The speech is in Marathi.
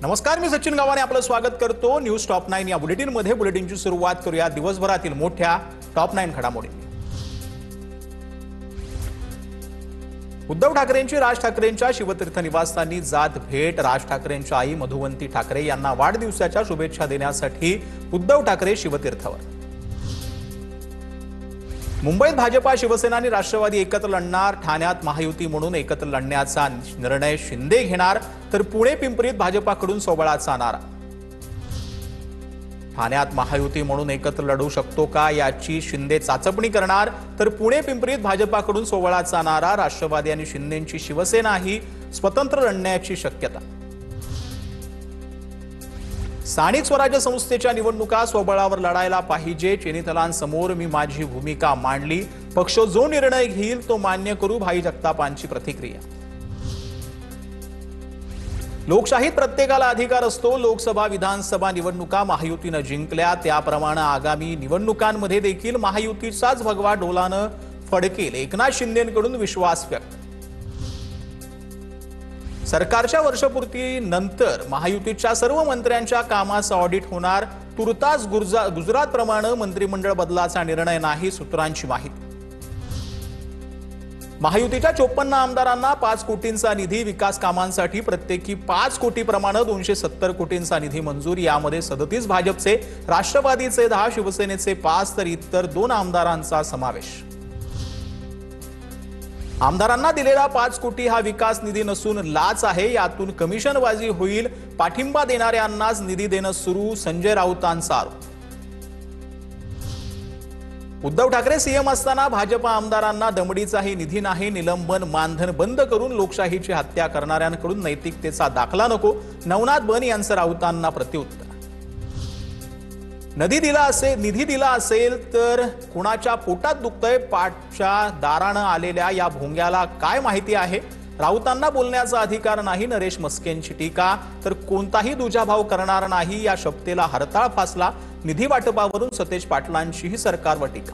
नमस्कार, मी सचिन गावाने आपलं स्वागत करतो न्यूज टॉप 9 या बुलेटिनमध्ये। बुलेटिनची सुरुवात करूया दिवसभरातील मोठ्या टॉप 9 घडामोडी। उद्धव ठाकरेंची राज ठाकरेंच्या शिवतीर्थ निवासस्थानी जात भेट। राज ठाकरेंच्या आई मधुवंती ठाकरे यांना वाढदिवसाच्या शुभेच्छा देण्यासाठी उद्धव ठाकरे शिवतीर्थावर। मुंबईत भाजपा शिवसेना आणि राष्ट्रवादी एकत्र लढणार। ठाण्यात महायुती म्हणून एकत्र लढण्याचा निर्णय शिंदे घेणार, तर पुणे पिंपरीत भाजपाकडून सोबळाचा नारा। ठाण्यात महायुती म्हणून एकत्र लढू शकतो का याची शिंदे चाचपणी करणार, तर पुणे पिंपरीत भाजपाकडून सोबळाचा नारा। राष्ट्रवादी आणि शिंदेंची शिवसेना ही स्वतंत्र लढण्याची शक्यता। स्थानिक स्वराज्य संस्थेच्या निवडणुका स्वबळावर लढायला पाहिजे। चेनीतलांसमोर मी माझी भूमिका मांडली, पक्ष जो निर्णय घेईल तो मान्य करू, भाई जगतापांची प्रतिक्रिया। लोकशाहीत प्रत्येकाला अधिकार असतो। लोकसभा विधानसभा निवडणुका महायुतीने जिंकल्या, त्याप्रमाणे आगामी निवडणुकांमध्ये देखील महायुतीचाच भगवा ढोलानं फडकेल, एकनाथ शिंदेंकडून विश्वास व्यक्त। सरकारच्या वर्षपूर्तीनंतर महायुतीच्या सर्व मंत्र्यांच्या कामाचं ऑडिट होणार। तुर्तास गुजरात प्रमाणे मंत्रिमंडळ बदलाचा निर्णय नाही, सूत्रांची माहिती। महायुतीच्या 54 आमदारांना 5 कोटींचा निधी। विकास कामांसाठी प्रत्येकी 5 कोटी प्रमाणे 270 कोटींचा निधी मंजूर। यामध्ये 37 भाजपचे, राष्ट्रवादीचे 10, शिवसेनेचे 5 तर इतर 2 आमदारांचा समावेश। आमदारांना दिलेला 5 कोटी हा विकास निधी नसून लाच आहे, यातून कमिशनबाजी होईल। पाठिंबा देणाऱ्यांनाच निधी देणं सुरू, संजय राऊतांचा आरोप। उद्धव ठाकरे सीएम असताना भाजप आमदारांना दमडीचाही निधी नाही। निलंबन मानधन बंद करून लोकशाहीची हत्या करणाऱ्यांकडून नैतिकतेचा दाखला नको, नवनाथ बन यांचं राऊतांना प्रत्युत्तर। निधी दिला असेल तर कुणाच्या पोटात दुखतंय, पाठच्या दारानं आलेल्या या भोंग्याला काय माहिती आहे? राऊतांना बोलण्याचा अधिकार नाही, नरेश मस्केंची टीका। तर कोणताही दुजाभाव करणार नाही या शब्देला हरताळ फासला। निधी वाटपावरून सतेज पाटलांचीही सरकारवर टीका।